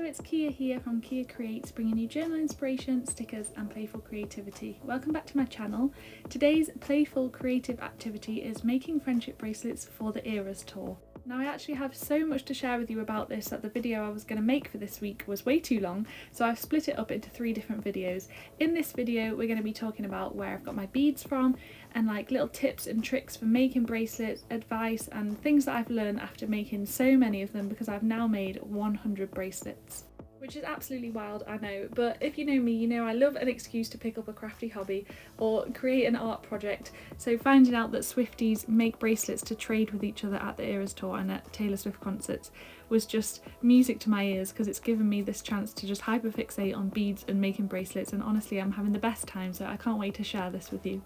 it's Kia here from Kia Creates, bringing you journal inspiration, stickers and playful creativity. Welcome back to my channel. Today's playful creative activity is making friendship bracelets for the Eras tour. Now I actually have so much to share with you about this that the video I was going to make for this week was way too long, so I've split it up into 3 different videos. In this video we're going to be talking about where I've got my beads from and like little tips and tricks for making bracelets, advice and things that I've learned after making so many of them, because I've now made 100 bracelets. Which is absolutely wild, I know, but if you know me, you know I love an excuse to pick up a crafty hobby or create an art project, so finding out that Swifties make bracelets to trade with each other at the Eras tour and at Taylor Swift concerts was just music to my ears, because it's given me this chance to just hyperfixate on beads and making bracelets, and honestly I'm having the best time, so I can't wait to share this with you.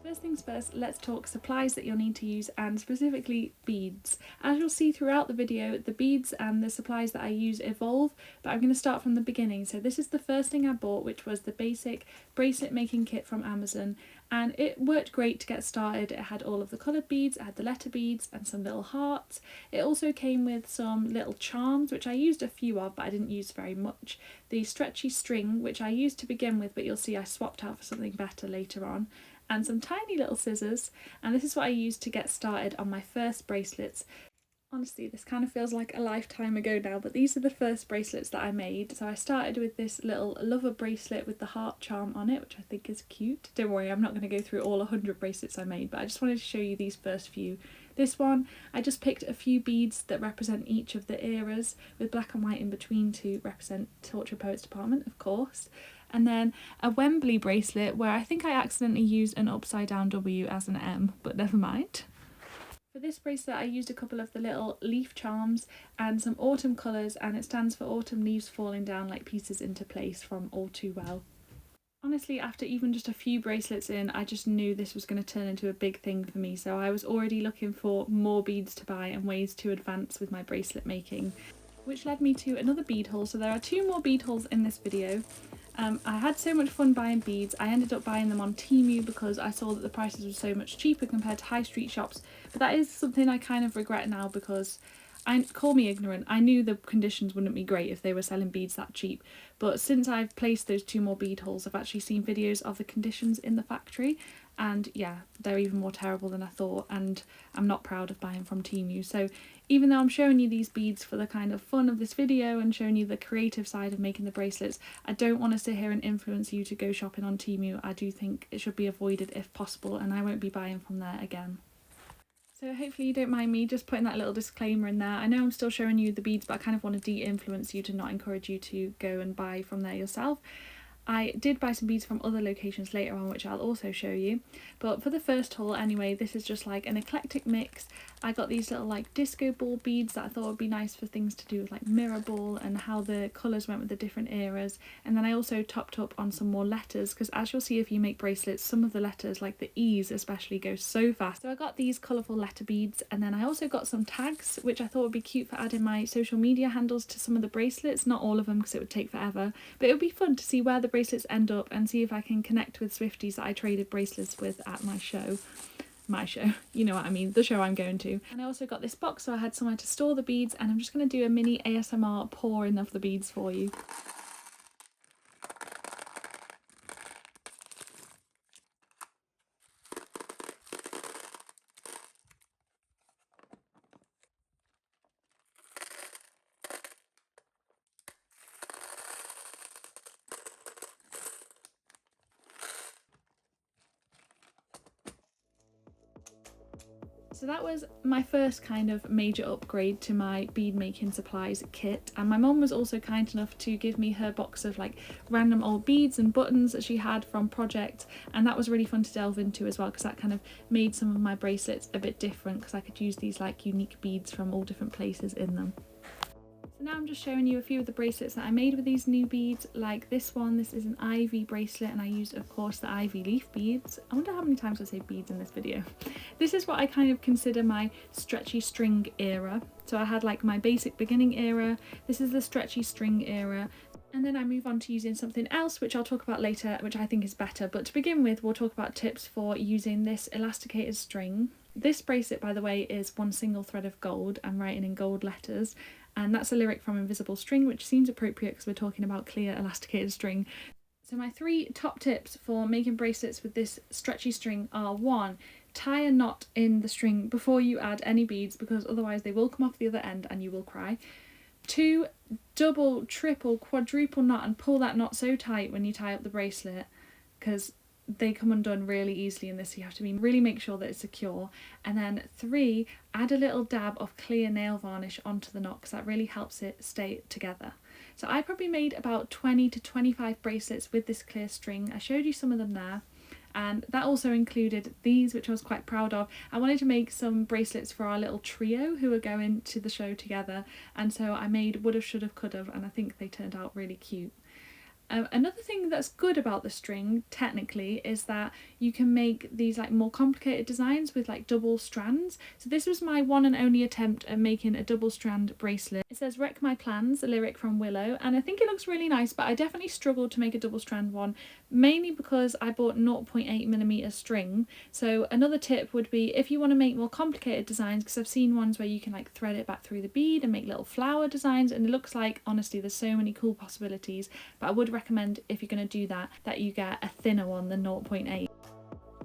First things first, let's talk supplies that you'll need to use, and specifically beads. As you'll see throughout the video, the beads and the supplies that I use evolve, but I'm going to start from the beginning. So this is the first thing I bought, which was the basic bracelet making kit from Amazon, and it worked great to get started. It had all of the coloured beads, it had the letter beads and some little hearts. It also came with some little charms, which I used a few of but I didn't use very much. The stretchy string, which I used to begin with, but you'll see I swapped out for something better later on, and some tiny little scissors, and this is what I used to get started on my first bracelets. Honestly, this kind of feels like a lifetime ago now, but these are the first bracelets that I made. So I started with this little lover bracelet with the heart charm on it, which I think is cute. Don't worry, I'm not going to go through all 100 bracelets I made, but I just wanted to show you these first few. This one, I just picked a few beads that represent each of the eras, with black and white in between to represent Torture Poets Department, of course. And then a Wembley bracelet where I think I accidentally used an upside down W as an M, but never mind. For this bracelet I used a couple of the little leaf charms and some autumn colours, and it stands for autumn leaves falling down like pieces into place from All Too Well. Honestly, after even just a few bracelets in, I just knew this was going to turn into a big thing for me, so I was already looking for more beads to buy and ways to advance with my bracelet making, which led me to another bead haul. So there are 2 more bead hauls in this video. I had so much fun buying beads. I ended up buying them on Temu because I saw that the prices were so much cheaper compared to high street shops, but that is something I kind of regret now, because call me ignorant, I knew the conditions wouldn't be great if they were selling beads that cheap, but since I've placed those 2 more bead hauls I've actually seen videos of the conditions in the factory, and yeah, they're even more terrible than I thought, and I'm not proud of buying from Temu. So even though I'm showing you these beads for the kind of fun of this video and showing you the creative side of making the bracelets, I don't want to sit here and influence you to go shopping on Temu. I do think it should be avoided if possible, and I won't be buying from there again. So hopefully you don't mind me just putting that little disclaimer in there. I know I'm still showing you the beads, but I kind of want to de-influence you to not encourage you to go and buy from there yourself. I did buy some beads from other locations later on, which I'll also show you, but for the first haul anyway, this is just like an eclectic mix. I got these little like disco ball beads that I thought would be nice for things to do with like mirror ball and how the colours went with the different eras, and then I also topped up on some more letters, because as you'll see if you make bracelets, some of the letters, like the E's especially, go so fast. So I got these colourful letter beads, and then I also got some tags which I thought would be cute for adding my social media handles to some of the bracelets, not all of them because it would take forever, but it would be fun to see where the bracelets end up and see if I can connect with Swifties that I traded bracelets with at my show, you know what I mean, the show I'm going to. And I also got this box so I had somewhere to store the beads, and I'm just going to do a mini ASMR pouring of the beads for you. So that was my first kind of major upgrade to my bead making supplies kit, and my mum was also kind enough to give me her box of like random old beads and buttons that she had from projects, and that was really fun to delve into as well, because that kind of made some of my bracelets a bit different, because I could use these like unique beads from all different places in them. So now I'm just showing you a few of the bracelets that I made with these new beads, like this one. This is an ivy bracelet, and I used of course the ivy leaf beads. I wonder how many times I say beads in this video. This is what I kind of consider my stretchy string era. So I had like my basic beginning era, this is the stretchy string era, and then I move on to using something else which I'll talk about later, which I think is better. But to begin with, we'll talk about tips for using this elasticated string. This bracelet, by the way, is one single thread of gold. I'm writing in gold letters, and that's a lyric from Invisible String, which seems appropriate because we're talking about clear elasticated string. So my 3 top tips for making bracelets with this stretchy string are: 1, tie a knot in the string before you add any beads, because otherwise they will come off the other end and you will cry. 2, double, triple, quadruple knot and pull that knot so tight when you tie up the bracelet, because they come undone really easily in this, so you have to really make sure that it's secure. And then 3, add a little dab of clear nail varnish onto the knot, because that really helps it stay together. So I probably made about 20 to 25 bracelets with this clear string. I showed you some of them there, and that also included these, which I was quite proud of. I wanted to make some bracelets for our little trio who are going to the show together, and so I made would've, should've, could've, and I think they turned out really cute. Another thing that's good about the string, technically, is that you can make these like more complicated designs with like double strands. So this was my one and only attempt at making a double strand bracelet. It says "Wreck My Plans," a lyric from Willow, and I think it looks really nice, but I definitely struggled to make a double strand one, mainly because I bought 0.8mm string. So another tip would be, if you want to make more complicated designs, because I've seen ones where you can like thread it back through the bead and make little flower designs, and it looks like, honestly, there's so many cool possibilities, but I would recommend, if you're going to do that you get a thinner one than 0.8.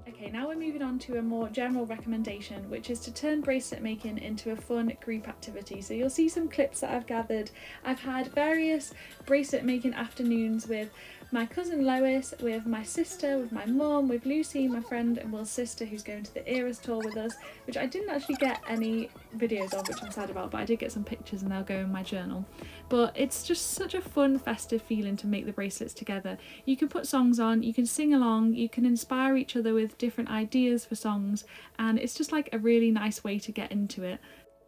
Okay, now we're moving on to a more general recommendation, which is to turn bracelet making into a fun group activity. So you'll see some clips that I've gathered. I've had various bracelet making afternoons with my cousin Lois, with my sister, with my mum, with Lucy, my friend and Will's sister, who's going to the Eras tour with us, which I didn't actually get any videos of, which I'm sad about, but I did get some pictures and they'll go in my journal. But it's just such a fun, festive feeling to make the bracelets together. You can put songs on, you can sing along, you can inspire each other with different ideas for songs, and it's just like a really nice way to get into it.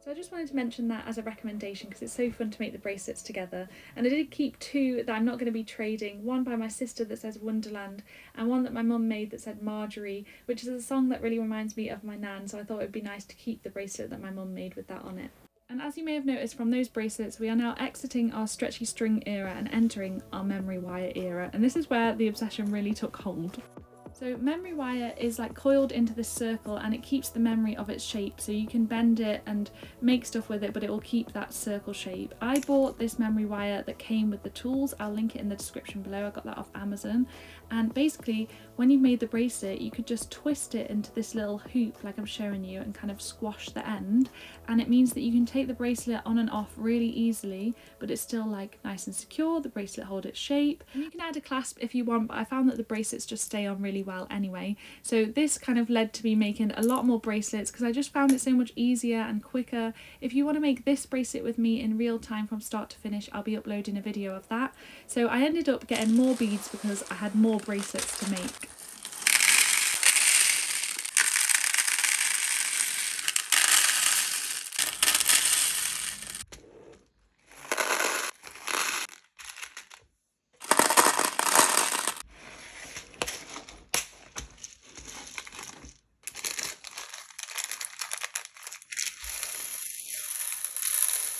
So I just wanted to mention that as a recommendation, because it's so fun to make the bracelets together. And I did keep 2 that I'm not going to be trading, one by my sister that says Wonderland, and one that my mum made that said Marjorie, which is a song that really reminds me of my nan, so I thought it would be nice to keep the bracelet that my mum made with that on it. And as you may have noticed from those bracelets, we are now exiting our stretchy string era and entering our memory wire era, and this is where the obsession really took hold. So memory wire is like coiled into this circle, and it keeps the memory of its shape, so you can bend it and make stuff with it, but it will keep that circle shape. I bought this memory wire that came with the tools. I'll link it in the description below. I got that off Amazon, and basically when you've made the bracelet, you could just twist it into this little hoop like I'm showing you and kind of squash the end, and it means that you can take the bracelet on and off really easily, but it's still like nice and secure. The bracelet holds its shape, and you can add a clasp if you want, but I found that the bracelets just stay on really well anyway. So this kind of led to me making a lot more bracelets, because I just found it so much easier and quicker. If you want to make this bracelet with me in real time from start to finish, I'll be uploading a video of that. So I ended up getting more beads because I had more bracelets to make.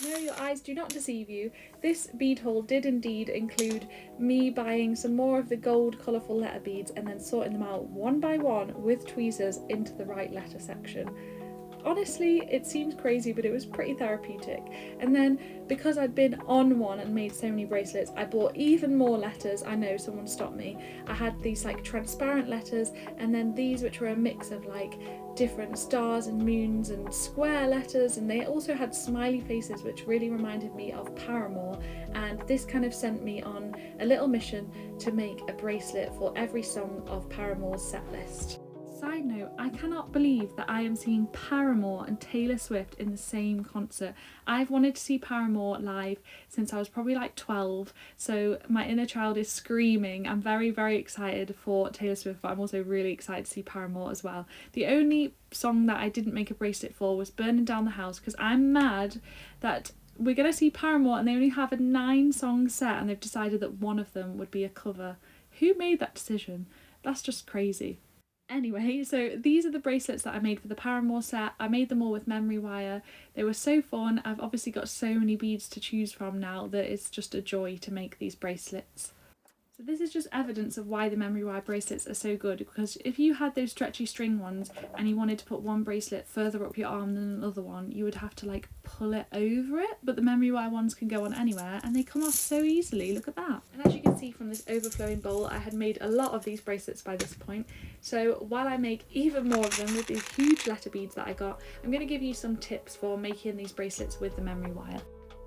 No, your eyes do not deceive you. This bead haul did indeed include me buying some more of the gold colourful letter beads and then sorting them out one by one with tweezers into the right letter section. Honestly, it seems crazy, but it was pretty therapeutic. And then, because I'd been on one and made so many bracelets, I bought even more letters. I know, someone stopped me. I had these like transparent letters, and then these which were a mix of like different stars and moons and square letters, and they also had smiley faces which really reminded me of Paramore, and this kind of sent me on a little mission to make a bracelet for every song of Paramore's set list. Side note, I cannot believe that I am seeing Paramore and Taylor Swift in the same concert. I've wanted to see Paramore live since I was probably like 12, so my inner child is screaming. I'm very, very excited for Taylor Swift, but I'm also really excited to see Paramore as well. The only song that I didn't make a bracelet for was Burning Down the House, because I'm mad that we're going to see Paramore and they only have a 9-song set and they've decided that one of them would be a cover. Who made that decision? That's just crazy. Anyway, so these are the bracelets that I made for the Paramore set. I made them all with memory wire. They were so fun. I've obviously got so many beads to choose from now that it's just a joy to make these bracelets. So this is just evidence of why the memory wire bracelets are so good, because if you had those stretchy string ones and you wanted to put one bracelet further up your arm than another one, you would have to like pull it over it, but the memory wire ones can go on anywhere and they come off so easily. Look at that. And as you can see from this overflowing bowl, I had made a lot of these bracelets by this point. So while I make even more of them with these huge letter beads that I got, I'm going to give you some tips for making these bracelets with the memory wire.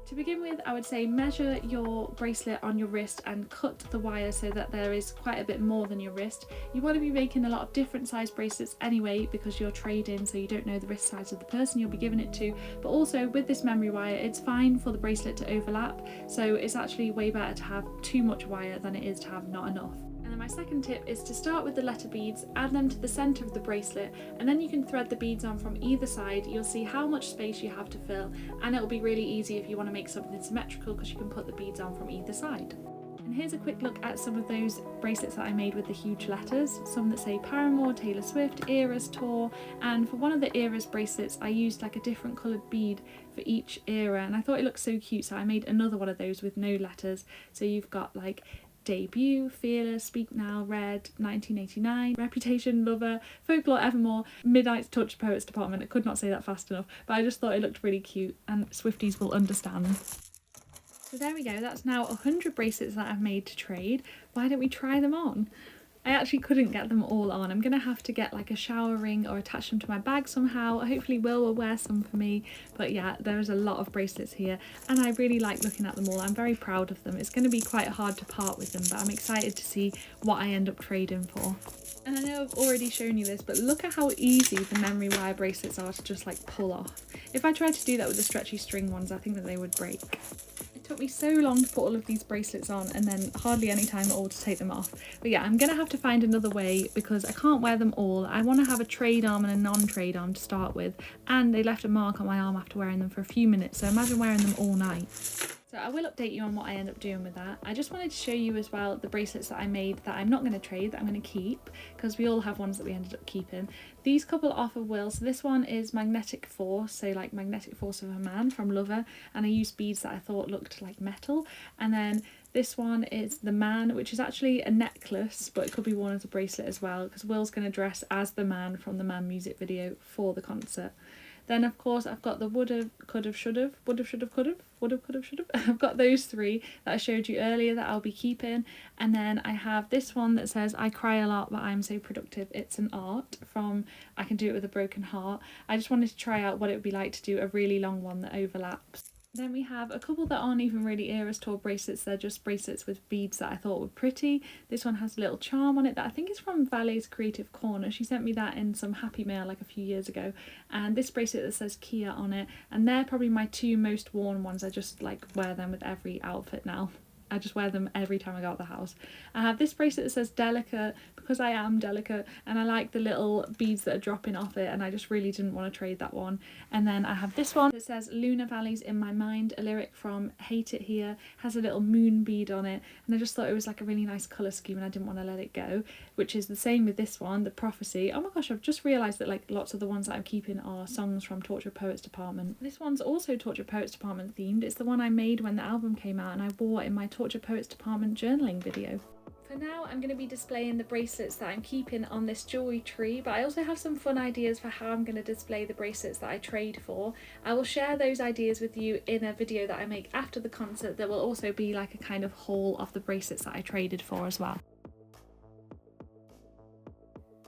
To begin with, I would say measure your bracelet on your wrist and cut the wire so that there is quite a bit more than your wrist. You want to be making a lot of different size bracelets anyway because you're trading, so you don't know the wrist size of the person you'll be giving it to. But also with this memory wire, it's fine for the bracelet to overlap, so it's actually way better to have too much wire than it is to have not enough. And then my second tip is to start with the letter beads, add them to the centre of the bracelet, and then you can thread the beads on from either side. You'll see how much space you have to fill, and it'll be really easy if you want to make something symmetrical because you can put the beads on from either side. And here's a quick look at some of those bracelets that I made with the huge letters. Some that say Paramore, Taylor Swift, Eras Tour, and for one of the Eras bracelets I used like a different coloured bead for each era, and I thought it looked so cute, so I made another one of those with no letters. So you've got like Debut, Fearless, Speak Now, Red, 1989, Reputation, Lover, Folklore, Evermore, Midnight's Touch, Poets Department. I could not say that fast enough, but I just thought it looked really cute and Swifties will understand. So there we go, that's now 100 bracelets that I've made to trade. Why don't we try them on? I actually couldn't get them all on. I'm going to have to get like a shower ring or attach them to my bag somehow. Hopefully Will wear some for me. But yeah, there's a lot of bracelets here and I really like looking at them all. I'm very proud of them. It's going to be quite hard to part with them, but I'm excited to see what I end up trading for. And I know I've already shown you this, but look at how easy the memory wire bracelets are to just like pull off. If I tried to do that with the stretchy string ones, I think that they would break. It took me so long to put all of these bracelets on and then hardly any time at all to take them off. But yeah, I'm gonna have to find another way because I can't wear them all. I want to have a trade arm and a non-trade arm to start with, and they left a mark on my arm after wearing them for a few minutes, so imagine wearing them all night. So I will update you on what I end up doing with that. I just wanted to show you as well the bracelets that I made that I'm not going to trade, that I'm going to keep, because we all have ones that we ended up keeping. These couple off of Will. So this one is Magnetic Force, so like Magnetic Force of a Man from Lover, and I used beads that I thought looked like metal. And then this one is The Man, which is actually a necklace, but it could be worn as a bracelet as well, because Will's going to dress as the Man from the Man music video for the concert. Then of course I've got the would've, could've, should've, would've, should've, could've, would've, could've, should've. I've got those three that I showed you earlier that I'll be keeping. And then I have this one that says I cry a lot but I'm so productive. It's an art from I Can Do It With a Broken Heart. I just wanted to try out what it would be like to do a really long one that overlaps. Then we have a couple that aren't even really Eras Tour bracelets, they're just bracelets with beads that I thought were pretty. This one has a little charm on it that I think is from Valet's Creative Corner. She sent me that in some happy mail like a few years ago. And this bracelet that says Kia on it, and they're probably my two most worn ones. I just like wear them with every outfit now. I just wear them every time I go out the house. I have this bracelet that says Delicate because I am delicate, and I like the little beads that are dropping off it, and I just really didn't want to trade that one. And then I have this one that says Lunar Valleys in My Mind, a lyric from Hate It Here, has a little moon bead on it, and I just thought it was like a really nice colour scheme and I didn't want to let it go, which is the same with this one, The Prophecy. Oh my gosh, I've just realised that like lots of the ones that I'm keeping are songs from Torture Poets Department. This one's also Torture Poets Department themed. It's the one I made when the album came out and I wore in my Torture Poets Department journaling video. For now, I'm going to be displaying the bracelets that I'm keeping on this jewellery tree, but I also have some fun ideas for how I'm going to display the bracelets that I trade for. I will share those ideas with you in a video that I make after the concert that will also be like a kind of haul of the bracelets that I traded for as well.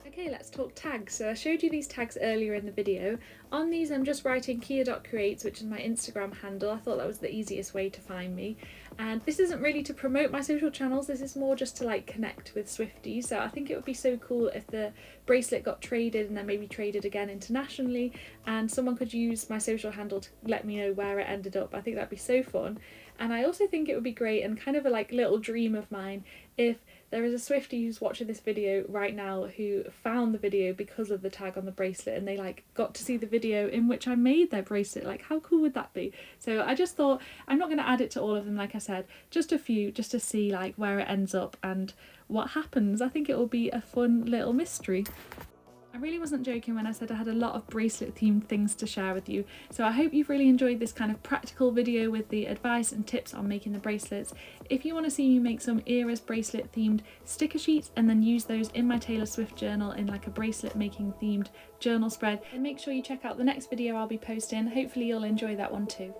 Okay, let's talk tags. So I showed you these tags earlier in the video. On these I'm just writing kia.creates, which is my Instagram handle. I thought that was the easiest way to find me. And this isn't really to promote my social channels, this is more just to like connect with Swifties. So I think it would be so cool if the bracelet got traded and then maybe traded again internationally, and someone could use my social handle to let me know where it ended up. I think that'd be so fun. And I also think it would be great and kind of a like little dream of mine if there is a Swiftie who's watching this video right now who found the video because of the tag on the bracelet, and they like got to see the video in which I made their bracelet. Like how cool would that be? So I just thought I'm not going to add it to all of them, like I said, just a few, just to see like where it ends up and what happens. I think it will be a fun little mystery. I really wasn't joking when I said I had a lot of bracelet themed things to share with you, so I hope you've really enjoyed this kind of practical video with the advice and tips on making the bracelets. If you want to see me make some eras bracelet themed sticker sheets and then use those in my Taylor Swift journal in like a bracelet making themed journal spread, then make sure you check out the next video I'll be posting. Hopefully you'll enjoy that one too.